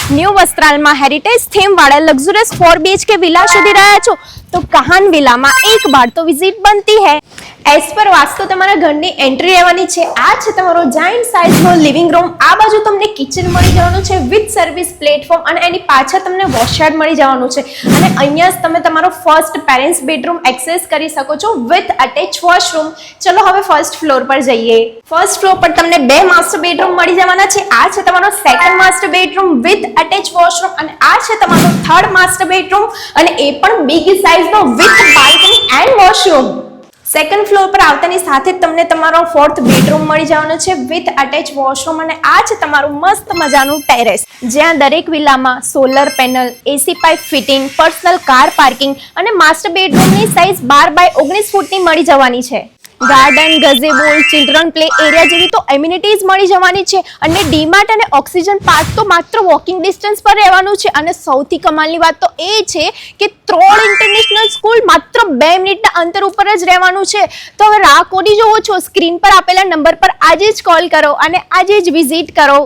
New વસ્ત્રાલમાં heritage theme વાળા luxurious 4 BHK villa શોધી રહ્યા છો તો કહાન વિલામાં એક બાર તો વિઝિટ બનતી હૈ। એઝ પર વાસ્તુ તમારા ઘરની એન્ટ્રી રહેવાની છે। આ છે તમારો જાયન્ટ સાઇઝનો લિવિંગ રૂમ। આ બાજુ તમને કિચન મળી જવાનું છે વિથ સર્વિસ પ્લેટફોર્મ અને એની પાછળ તમને વોશયાર્ડ મળી જવાનું છે અને અહીંયા જ તમે તમારો ફર્સ્ટ પેરેન્ટ્સ બેડરૂમ એક્સેસ કરી શકો છો વિથ અટેચ વોશરૂમ। ચલો હવે ફર્સ્ટ ફ્લોર પર જઈએ। ફર્સ્ટ ફ્લોર પર તમને 2 માસ્ટર બેડરૂમ મળી જવાના છે। આ છે તમારો second master bedroom with attach washroom અને આ છે તમારો થર્ડ માસ્ટર બેડરૂમ અને એ પણ બિગ સાઇઝનો with balcony and washroom. Second floor પર આવતાની સાથે તમને તમારો ફોર્થ બેડરૂમ મળી જવાનો છે વિથ અટેચ વોશરૂમ અને આ છે તમારું મસ્ત મજાનું ટેરેસ જ્યાં દરેક વિલામાં solar panel, AC pipe fitting, personal car parking અને માસ્ટર બેડરૂમની સાઇઝ 12 બાય 19 ફૂટની મળી જવાની છે। Garden, gazebo, children play area જેવી તો એમ્યુનિટીઝ મળી જવાની છે અને ડીમાર્ટ અને ઓક્સિજન પાર્ક તો માત્ર વોકિંગ ડિસ્ટન્સ પર રહેવાનું છે અને સૌથી કમાલની વાત તો એ છે કે ત્રોડ ઇન્ટરનેશનલ સ્કૂલ માત્ર 2 મિનિટના અંતર ઉપર જ રહેવાનું છે। તો હવે રાહ કોની જોવો છો? સ્ક્રીન પર આપેલા નંબર પર આજે જ કોલ કરો અને આજે જ વિઝિટ કરો।